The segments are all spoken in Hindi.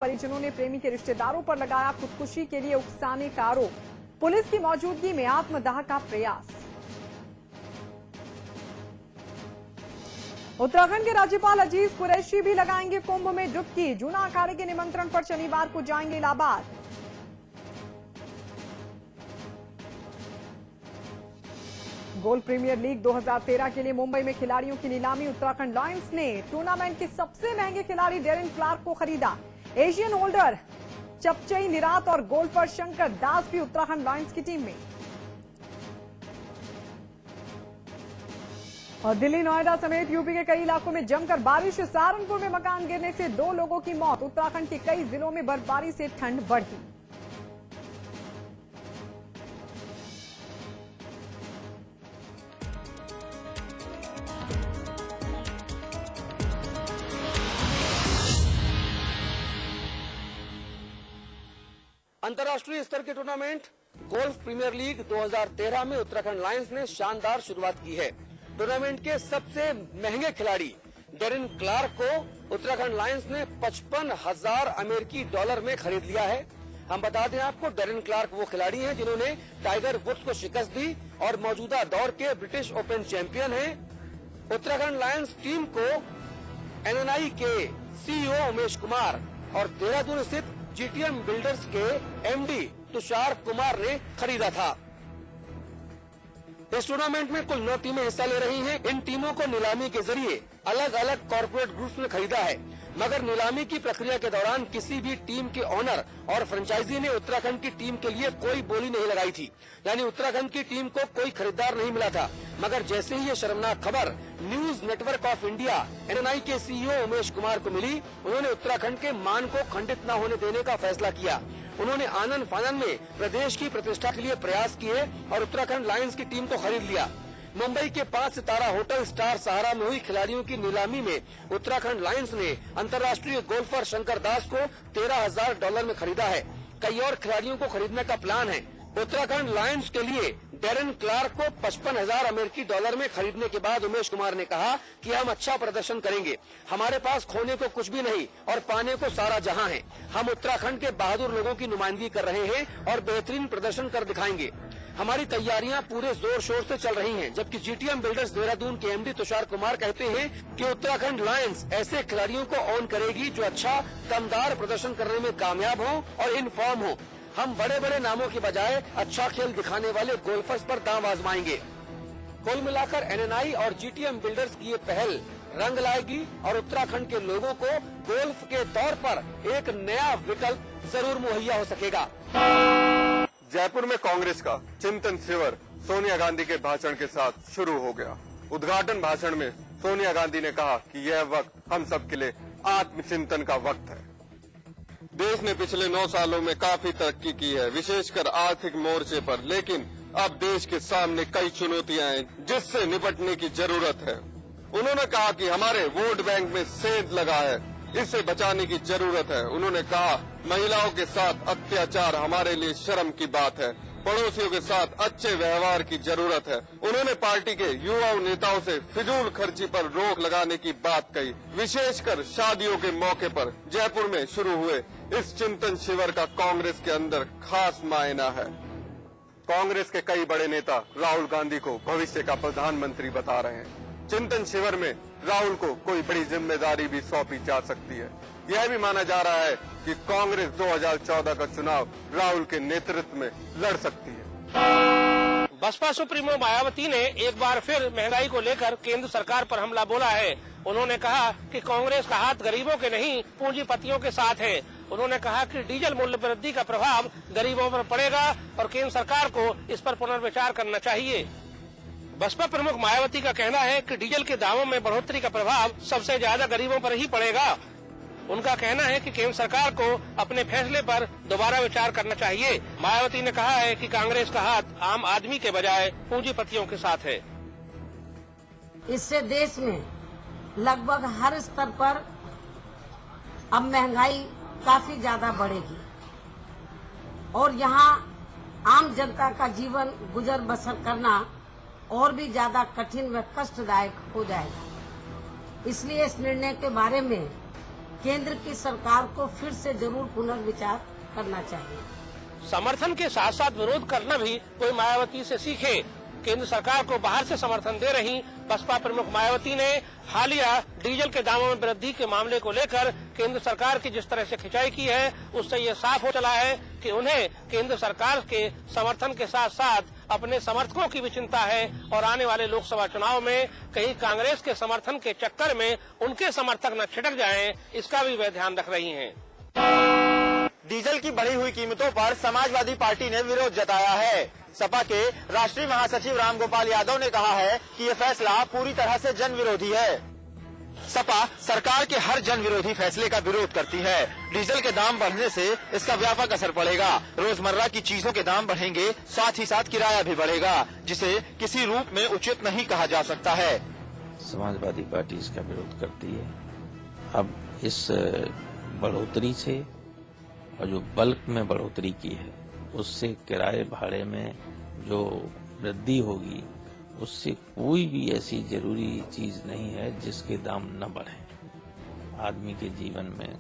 परिजनों ने प्रेमी के रिश्तेदारों पर लगाया खुदकुशी के लिए उकसाने का आरोप। पुलिस की मौजूदगी में आत्मदाह का प्रयास। उत्तराखंड के राज्यपाल अजीज कुरैशी भी लगाएंगे कुंभ में डुबकी। जूना अखाड़े के निमंत्रण पर शनिवार को जाएंगे इलाहाबाद। गोल्फ प्रीमियर लीग 2013 के लिए मुंबई में खिलाड़ियों की नीलामी। उत्तराखंड लायंस ने टूर्नामेंट के सबसे महंगे खिलाड़ी डेरेन क्लार्क को खरीदा। एशियन होल्डर चपचई निरात और गोल्फर शंकर दास भी उत्तराखंड लायंस की टीम में। और दिल्ली, नोएडा समेत यूपी के कई इलाकों में जमकर बारिश। सहारनपुर में मकान गिरने से 2 लोगों की मौत। उत्तराखंड के कई जिलों में बर्फबारी से ठंड बढ़ी। अंतर्राष्ट्रीय स्तर के टूर्नामेंट गोल्फ प्रीमियर लीग 2013 में उत्तराखंड लायंस ने शानदार शुरुआत की है। टूर्नामेंट के सबसे महंगे खिलाड़ी डेरेन क्लार्क को उत्तराखंड लायंस ने 55,000 अमेरिकी डॉलर में खरीद लिया है। हम बता दें आपको, डेरेन क्लार्क वो खिलाड़ी हैं जिन्होंने टाइगर वुड्स को शिकस्त दी और मौजूदा दौर के ब्रिटिश ओपन चैंपियन हैं। उत्तराखंड लायंस टीम को NNI के CEO उमेश कुमार और देहरादून स्थित GTM बिल्डर्स के MD तुषार कुमार ने खरीदा था। इस टूर्नामेंट में कुल 9 टीमें हिस्सा ले रही हैं। इन टीमों को नीलामी के जरिए अलग अलग कॉर्पोरेट ग्रुप्स ने खरीदा है, मगर नीलामी की प्रक्रिया के दौरान किसी भी टीम के ओनर और फ्रेंचाइजी ने उत्तराखंड की टीम के लिए कोई बोली नहीं लगाई थी। यानी उत्तराखंड की टीम को कोई खरीदार नहीं मिला था। मगर जैसे ही ये शर्मनाक खबर news network of India NNI के CEO उमेश कुमार को मिली, उन्होंने उत्तराखंड के मान को खंडित न होने देने का फैसला किया। उन्होंने आनन फानन में प्रदेश की प्रतिष्ठा के लिए प्रयास किए और उत्तराखंड लायंस की टीम को खरीद लिया। मुंबई के 5 सितारा होटल स्टार सहारा में हुई खिलाड़ियों की नीलामी में उत्तराखंड लायंस ने अंतर्राष्ट्रीय गोल्फर शंकर दास को $13,000 में खरीदा है। कई और खिलाड़ियों को खरीदने का प्लान है। उत्तराखंड लायंस के लिए डेरेन क्लार्क को 55,000 अमेरिकी डॉलर में खरीदने के बाद उमेश कुमार ने कहा कि हम अच्छा प्रदर्शन करेंगे। हमारे पास खोने को कुछ भी नहीं और पाने को सारा जहां है। हम उत्तराखंड के बहादुर लोगों की नुमाइंदगी कर रहे हैं और बेहतरीन प्रदर्शन कर दिखाएंगे। हमारी तैयारियां पूरे जोर शोर से चल रही हैं। जबकि GTM बिल्डर्स देहरादून के MD तुषार कुमार कहते हैं कि उत्तराखंड लायंस ऐसे खिलाड़ियों को ऑन करेगी जो अच्छा दमदार प्रदर्शन करने में कामयाब हो और इन फॉर्म हो। हम बड़े बड़े नामों के बजाय अच्छा खेल दिखाने वाले गोल्फर्स पर दांव आजमाएंगे। कुल मिलाकर NNI और GTM बिल्डर्स की ये पहल रंग लाएगी और उत्तराखंड के लोगों को गोल्फ के तौर पर एक नया विकल्प जरूर मुहैया हो सकेगा। जयपुर में कांग्रेस का चिंतन शिविर सोनिया गांधी के भाषण के साथ शुरू हो गया। उद्घाटन भाषण में सोनिया गांधी ने कहा कि यह वक्त हम सब के लिए आत्मचिंतन का वक्त है। देश ने पिछले 9 सालों में काफी तरक्की की है, विशेषकर आर्थिक मोर्चे पर, लेकिन अब देश के सामने कई चुनौतियां हैं जिससे निपटने की जरूरत है। उन्होंने कहा कि हमारे वोट बैंक में सेंध लगा है, इससे बचाने की जरूरत है। उन्होंने कहा महिलाओं के साथ अत्याचार हमारे लिए शर्म की बात है, पड़ोसियों के साथ अच्छे व्यवहार की जरूरत है। उन्होंने पार्टी के युवा नेताओं से फिजूल खर्ची पर रोक लगाने की बात कही। विशेषकर शादियों के मौके पर जयपुर में शुरू हुए इस चिंतन शिविर का कांग्रेस के अंदर खास मायना है। कांग्रेस के कई बड़े नेता राहुल गांधी को भविष्य का प्रधानमंत्री बता रहे हैं। चिंतन शिविर में राहुल को कोई बड़ी जिम्मेदारी भी सौंपी जा सकती है। यह भी माना जा रहा है कि कांग्रेस 2014 का चुनाव राहुल के नेतृत्व में लड़ सकती है। बसपा सुप्रीमो मायावती ने एक बार फिर महंगाई को लेकर केंद्र सरकार पर हमला बोला है। उन्होंने कहा कि कांग्रेस का हाथ गरीबों के नहीं पूंजीपतियों के साथ है। उन्होंने कहा कि डीजल मूल्य वृद्धि का प्रभाव गरीबों पर पड़ेगा और केंद्र सरकार को इस पर पुनर्विचार करना चाहिए। बसपा प्रमुख मायावती का कहना है कि डीजल के दामों में बढ़ोतरी का प्रभाव सबसे ज्यादा गरीबों पर ही पड़ेगा। उनका कहना है कि केंद्र सरकार को अपने फैसले पर दोबारा विचार करना चाहिए। मायावती ने कहा है कि कांग्रेस का हाथ आम आदमी के बजाय पूंजीपतियों के साथ है। इससे देश में लगभग हर स्तर पर अब महंगाई काफी ज्यादा बढ़ेगी और यहाँ आम जनता का जीवन गुजर बसर करना और भी ज्यादा कठिन व कष्टदायक हो जाएगा। इसलिए इस निर्णय के बारे में केंद्र की सरकार को फिर से जरूर पुनर्विचार करना चाहिए। समर्थन के साथ साथ विरोध करना भी कोई मायावती से सीखे। केंद्र सरकार को बाहर से समर्थन दे रही बसपा प्रमुख मायावती ने हालिया डीजल के दामों में वृद्धि के मामले को लेकर केंद्र सरकार की जिस तरह से खिंचाई की है, उससे ये साफ हो चला है कि उन्हें केंद्र सरकार के समर्थन के साथ साथ अपने समर्थकों की भी चिंता है और आने वाले लोकसभा चुनाव में कहीं कांग्रेस के समर्थन के चक्कर में उनके समर्थक न छिटक जाएं, इसका भी वे ध्यान रख रही हैं। डीजल की बढ़ी हुई कीमतों पर समाजवादी पार्टी ने विरोध जताया है। सपा के राष्ट्रीय महासचिव रामगोपाल यादव ने कहा है कि ये फैसला पूरी तरह से जन विरोधी है। सपा सरकार के हर जन विरोधी फैसले का विरोध करती है। डीजल के दाम बढ़ने से इसका व्यापक असर पड़ेगा। रोजमर्रा की चीजों के दाम बढ़ेंगे, साथ ही साथ किराया भी बढ़ेगा, जिसे किसी रूप में उचित नहीं कहा जा सकता है। समाजवादी पार्टी इसका विरोध करती है। अब इस बढ़ोतरी से और जो बल्क में बढ़ोतरी की है, उससे किराए भाड़े में जो वृद्धि होगी, उससे कोई भी ऐसी जरूरी चीज नहीं है जिसके दाम न बढ़े। आदमी के जीवन में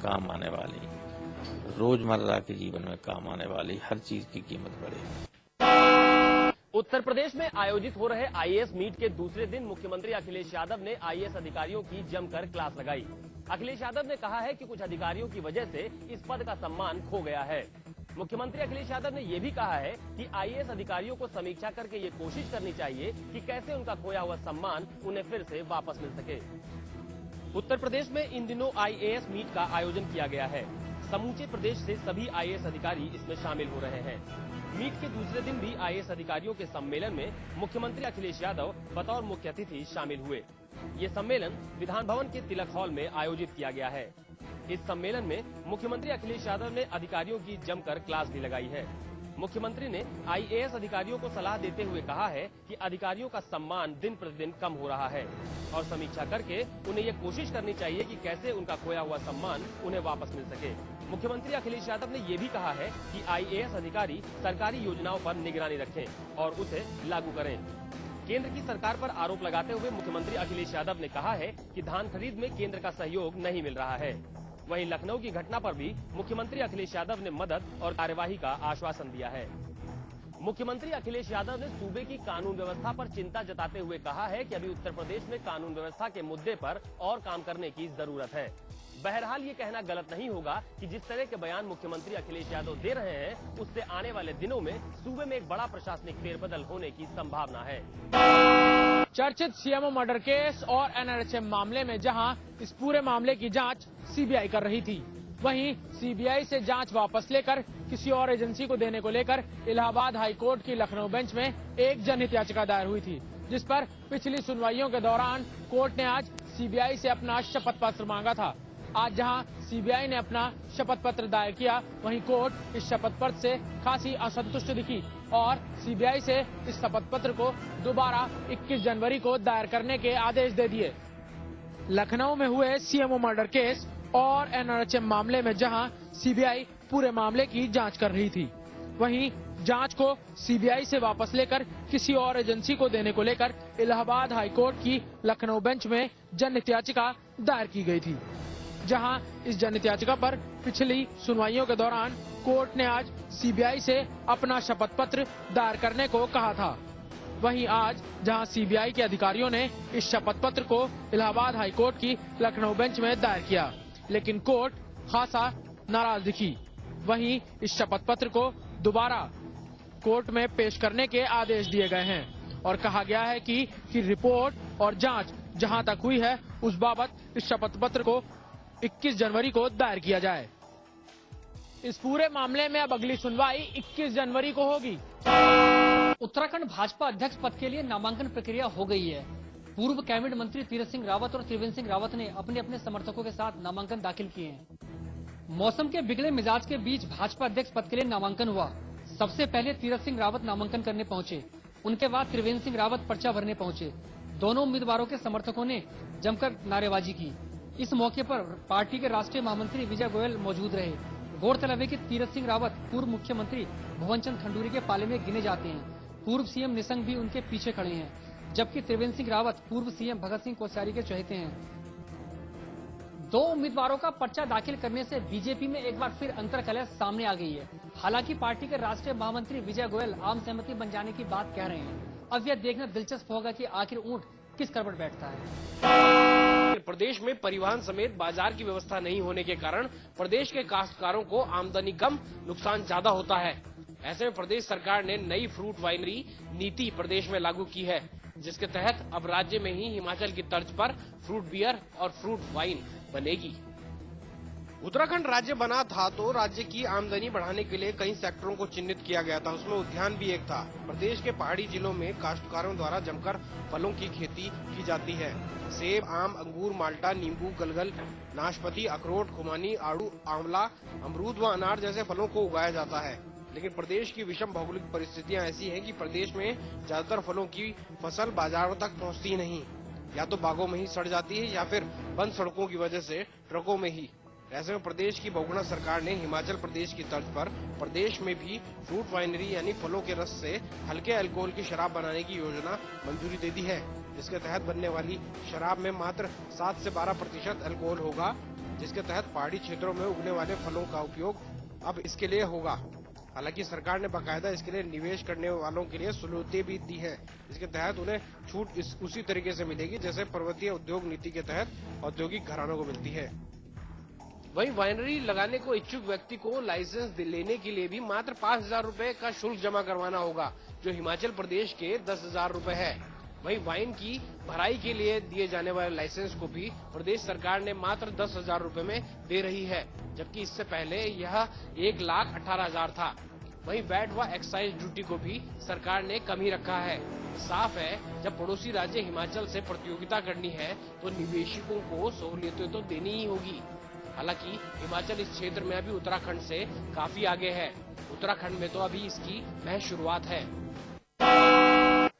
काम आने वाली, रोजमर्रा के जीवन में काम आने वाली हर चीज की कीमत बढ़ेगी। उत्तर प्रदेश में आयोजित हो रहे आईएएस मीट के दूसरे दिन मुख्यमंत्री अखिलेश यादव ने आईएएस अधिकारियों की जमकर क्लास लगाई। अखिलेश यादव ने कहा है कि कुछ अधिकारियों की वजह से इस पद का सम्मान खो गया है। मुख्यमंत्री अखिलेश यादव ने यह भी कहा है कि आईएएस अधिकारियों को समीक्षा करके ये कोशिश करनी चाहिए कि कैसे उनका खोया हुआ सम्मान उन्हें फिर से वापस मिल सके। उत्तर प्रदेश में इन दिनों आईएएस मीट का आयोजन किया गया है। समूचे प्रदेश से सभी आईएएस अधिकारी इसमें शामिल हो रहे हैं। मीट के दूसरे दिन भी आईएएस अधिकारियों के सम्मेलन में मुख्यमंत्री अखिलेश यादव बतौर मुख्य अतिथि शामिल हुए। ये सम्मेलन विधान भवन के तिलक हॉल में आयोजित किया गया है। इस सम्मेलन में मुख्यमंत्री अखिलेश यादव ने अधिकारियों की जमकर क्लास भी लगाई है। मुख्यमंत्री ने आईएएस अधिकारियों को सलाह देते हुए कहा है कि अधिकारियों का सम्मान दिन प्रतिदिन कम हो रहा है और समीक्षा करके उन्हें ये कोशिश करनी चाहिए कि कैसे उनका खोया हुआ सम्मान उन्हें वापस मिल सके। मुख्यमंत्री अखिलेश यादव ने ये भी कहा है कि आईएएस अधिकारी सरकारी योजनाओं पर निगरानी रखें और उसे लागू करें। केंद्र की सरकार पर आरोप लगाते हुए मुख्यमंत्री अखिलेश यादव ने कहा है कि धान खरीद में केंद्र का सहयोग नहीं मिल रहा है। वहीं लखनऊ की घटना पर भी मुख्यमंत्री अखिलेश यादव ने मदद और कार्यवाही का आश्वासन दिया है। मुख्यमंत्री अखिलेश यादव ने सूबे की कानून व्यवस्था पर चिंता जताते हुए कहा है कि अभी उत्तर प्रदेश में कानून व्यवस्था के मुद्दे पर और काम करने की जरूरत है। बहरहाल ये कहना गलत नहीं होगा कि जिस तरह के बयान मुख्यमंत्री अखिलेश यादव दे रहे हैं, उससे आने वाले दिनों में सूबे में एक बड़ा प्रशासनिक फेरबदल होने की संभावना है। चर्चित सीएमओ मर्डर केस और एनआरएचएम मामले में जहां इस पूरे मामले की जांच सीबीआई कर रही थी, वहीं सीबीआई से जांच वापस लेकर किसी और एजेंसी को देने को लेकर इलाहाबाद हाई कोर्ट की लखनऊ बेंच में एक जनहित याचिका दायर हुई थी, जिस पर पिछली सुनवाइयों के दौरान कोर्ट ने आज सीबीआई से अपना शपथ पत्र मांगा था। आज जहां सीबीआई ने अपना शपथ पत्र दायर किया, वहीं कोर्ट इस शपथ पत्र से खासी असंतुष्ट दिखी और सीबीआई से इस शपथ पत्र को दोबारा 21 जनवरी को दायर करने के आदेश दे दिए। लखनऊ में हुए सीएमओ मर्डर केस और एनआरएचएम मामले में जहां सीबीआई पूरे मामले की जांच कर रही थी, वहीं जांच को सीबीआई से वापस लेकर किसी और एजेंसी को देने को लेकर इलाहाबाद हाई कोर्ट की लखनऊ बेंच में जनहित याचिका दायर की गई थी। जहां इस जनहित याचिका पर पिछली सुनवाइयों के दौरान कोर्ट ने आज सीबीआई से अपना शपथ पत्र दायर करने को कहा था, वहीं आज जहां सीबीआई के अधिकारियों ने इस शपथ पत्र को इलाहाबाद हाई कोर्ट की लखनऊ बेंच में दायर किया, लेकिन कोर्ट खासा नाराज दिखी। वहीं इस शपथ पत्र को दोबारा कोर्ट में पेश करने के आदेश दिए गए हैं और कहा गया है कि रिपोर्ट और जांच जहां तक हुई है उस बाबत इस शपथ पत्र को 21 जनवरी को दायर किया जाए। इस पूरे मामले में अब अगली सुनवाई 21 जनवरी को होगी। उत्तराखंड भाजपा अध्यक्ष पद के लिए नामांकन प्रक्रिया हो गई है। पूर्व कैबिनेट मंत्री तीरथ सिंह रावत और त्रिवेंद्र सिंह रावत ने अपने अपने समर्थकों के साथ नामांकन दाखिल किए हैं। मौसम के बिगड़े मिजाज के बीच भाजपा अध्यक्ष पद के लिए नामांकन हुआ। सबसे पहले तीरथ सिंह रावत नामांकन करने पहुंचे, उनके बाद त्रिवेंद्र सिंह रावत पर्चा भरने पहुंचे। दोनों उम्मीदवारों के समर्थकों ने जमकर नारेबाजी की। इस मौके पर पार्टी के राष्ट्रीय महामंत्री विजय गोयल मौजूद रहे। गौरतलब है कि तीरथ सिंह रावत पूर्व मुख्यमंत्री भुवन चंद खंडूरी के पाले में गिने जाते हैं। पूर्व सीएम निशंक भी उनके पीछे खड़े हैं, जबकि त्रिवेंद्र सिंह रावत पूर्व सीएम भगत सिंह कोश्यारी के चहेते हैं। दो उम्मीदवारों का पर्चा दाखिल करने से बीजेपी में एक बार फिर अंतर्कलह सामने आ गई है। हालांकि पार्टी के राष्ट्रीय महामंत्री विजय गोयल आम सहमति बन जाने की बात कह रहे हैं। अब यह देखना दिलचस्प होगा कि आखिर ऊंट किस करवट बैठता है। प्रदेश में परिवहन समेत बाजार की व्यवस्था नहीं होने के कारण प्रदेश के काश्तकारों को आमदनी कम, नुकसान ज्यादा होता है। ऐसे में प्रदेश सरकार ने नई फ्रूट वाइनरी नीति प्रदेश में लागू की है, जिसके तहत अब राज्य में ही हिमाचल की तर्ज पर फ्रूट बियर और फ्रूट वाइन बनेगी। उत्तराखंड राज्य बना था तो राज्य की आमदनी बढ़ाने के लिए कई सेक्टरों को चिन्हित किया गया था, उसमें उद्यान भी एक था। प्रदेश के पहाड़ी जिलों में काश्तकारों द्वारा जमकर फलों की खेती की जाती है। सेब, आम, अंगूर, माल्टा, नींबू, गलगल, नाशपाती, अखरोट, खुमानी, आड़ू, आंवला, अमरूद व अनार जैसे फलों को उगाया जाता है। लेकिन प्रदेश की विषम भौगोलिक परिस्थितियां ऐसी हैं कि प्रदेश में ज्यादातर फलों की फसल बाजारों तक पहुंचती नहीं, या तो बागों में ही सड़ जाती है या फिर बंद सड़कों की वजह से ट्रकों में ही। ऐसे में प्रदेश की बहुगुणा सरकार ने हिमाचल प्रदेश की तर्ज पर प्रदेश में भी फ्रूट वाइनरी यानी फलों के रस से हल्के अल्कोहल की शराब बनाने की योजना मंजूरी दे दी है, जिसके तहत बनने वाली शराब में मात्र 7 से 12% अल्कोहल होगा, जिसके तहत पहाड़ी क्षेत्रों में उगने वाले फलों का उपयोग अब इसके लिए होगा। हालांकि सरकार ने बाकायदा इसके लिए निवेश करने वालों के लिए सहूलियतें भी दी है, जिसके तहत उन्हें छूट उसी तरीके से मिलेगी जैसे पर्वतीय उद्योग नीति के तहत औद्योगिक घरानों को मिलती है। वहीं वाइनरी लगाने को इच्छुक व्यक्ति को लाइसेंस लेने के लिए भी मात्र 5,000 रूपए का शुल्क जमा करवाना होगा, जो हिमाचल प्रदेश के 10,000 रूपए है। वहीं वाइन की भराई के लिए दिए जाने वाले लाइसेंस को भी प्रदेश सरकार ने मात्र 10,000 रूपए में दे रही है, जबकि इससे पहले यह 1,18,000 था। वहीं वैट व एक्साइज ड्यूटी को भी सरकार ने कम ही रखा है। साफ है, जब पड़ोसी राज्य हिमाचल से प्रतियोगिता करनी है तो निवेशकों को सहूलियतें तो देनी ही होगी। हालांकि हिमाचल इस क्षेत्र में अभी उत्तराखंड से काफी आगे है। उत्तराखंड में तो अभी इसकी महज शुरुआत है।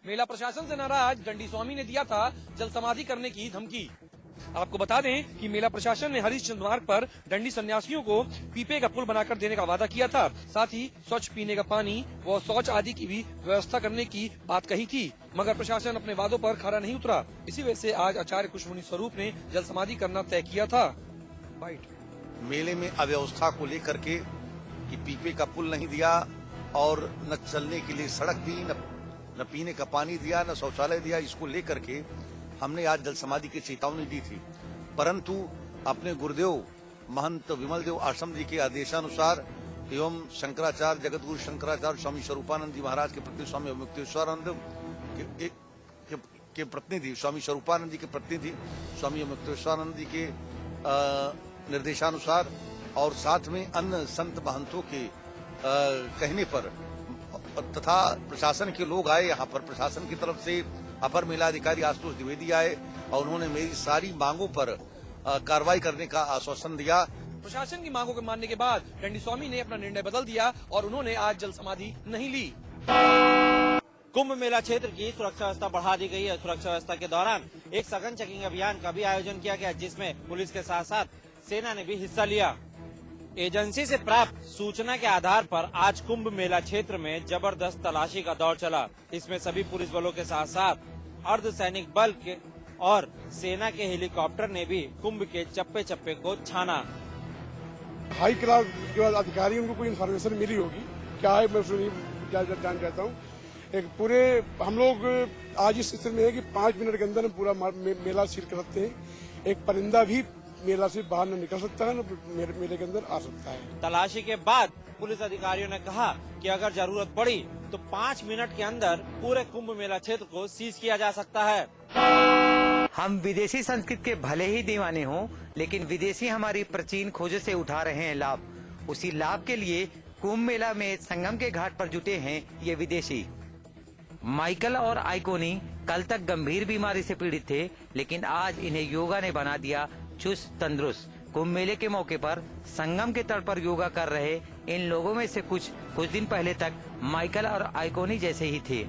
मेला प्रशासन से नाराज दंडी स्वामी ने दिया था जल समाधि करने की धमकी। आपको बता दें कि मेला प्रशासन ने हरिश्चंद्र मार्ग पर दंडी सन्यासियों को पीपे का पुल बनाकर देने का वादा किया था। साथ ही स्वच्छ पीने का पानी व शौच आदि की भी व्यवस्था करने की बात कही थी, मगर प्रशासन अपने वादों पर खरा नहीं उतरा। इसी वजह से आज आचार्य कुशमुनि स्वरूप ने जल समाधि करना तय किया था। मेले में अव्यवस्था को लेकर के कि पीपे का पुल नहीं दिया और न चलने के लिए सड़क दी, न पीने का पानी दिया, न शौचालय दिया, इसको लेकर के हमने आज जल समाधि की चेतावनी दी थी। परंतु अपने गुरुदेव महंत विमल देव आश्रम जी के आदेशानुसार एवं शंकराचार्य जगतगुरु शंकराचार्य स्वामी स्वरूपानंद जी महाराज के प्रतिनिधि स्वामी मुक्तेश्वरानंद के प्रतिनिधि स्वामी स्वरूपानंद जी के प्रतिनिधि स्वामी मुक्तेश्वरानंद जी के निर्देशानुसार और साथ में अन्य संत महंतों के कहने पर तथा प्रशासन के लोग आए यहाँ पर। प्रशासन की तरफ से अपर मेलाधिकारी आशुतोष द्विवेदी आए और उन्होंने मेरी सारी मांगों पर कार्रवाई करने का आश्वासन दिया। प्रशासन की मांगों को मानने के बाद दंडी स्वामी ने अपना निर्णय बदल दिया और उन्होंने आज जल समाधि नहीं ली। कुंभ मेला क्षेत्र की सुरक्षा व्यवस्था बढ़ा दी गई है। सुरक्षा व्यवस्था के दौरान एक सघन चेकिंग अभियान का भी आयोजन किया गया, जिसमें पुलिस के साथ साथ सेना ने भी हिस्सा लिया। एजेंसी से प्राप्त सूचना के आधार पर आज कुंभ मेला क्षेत्र में जबरदस्त तलाशी का दौर चला। इसमें सभी पुलिस बलों के साथ साथ अर्धसैनिक बल के और सेना के हेलीकॉप्टर ने भी कुंभ के चप्पे चप्पे को छाना। हाई क्लास जो अधिकारियों को कोई इन्फॉर्मेशन मिली होगी, क्या है मैं जान चाहता हूँ। एक पूरे हम लोग आज इस स्थिति में है कि 5 मिनट के अंदर पूरा मेला सील कर सकते हैं। एक परिंदा भी मेला से बाहर न निकल सकता है, न मेले के अंदर आ सकता है। तलाशी के बाद पुलिस अधिकारियों ने कहा कि अगर जरूरत पड़ी तो 5 मिनट के अंदर पूरे कुंभ मेला क्षेत्र को सीज किया जा सकता है। हम विदेशी संस्कृति के भले ही दीवाने हों, लेकिन विदेशी हमारी प्राचीन खोजों से उठा रहे हैं लाभ। उसी लाभ के लिए कुंभ मेला में संगम के घाट पर जुटे हैं ये विदेशी। माइकल और आइकोनी कल तक गंभीर बीमारी से पीड़ित थे, लेकिन आज इन्हें योगा ने बना दिया चुस्त तंदुरुस्त। कुंभ मेले के मौके पर संगम के तट पर योगा कर रहे इन लोगों में से कुछ दिन पहले तक माइकल और आइकोनी जैसे ही थे।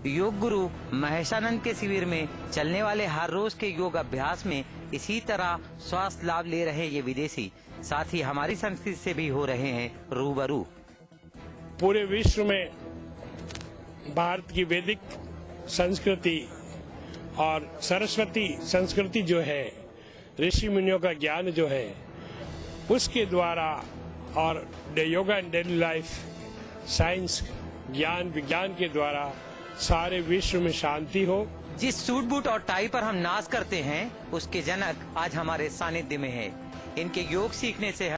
योग गुरु महेशानंद के शिविर में चलने वाले हर रोज के योग अभ्यास में इसी तरह स्वास्थ्य लाभ ले रहे ये विदेशी, साथ ही हमारी संस्कृति से भी हो रहे हैं रूबरू। पूरे विश्व में भारत की वैदिक संस्कृति और सरस्वती संस्कृति जो है ऋषि मुनियों का ज्ञान जो है उसके द्वारा और yoga and daily life science ज्ञान विज्ञान के द्वारा सारे विश्व में शांति हो। जिस सूट बूट और टाई पर हम नाज करते हैं उसके जनक आज हमारे सानिध्य में है। इनके योग सीखने से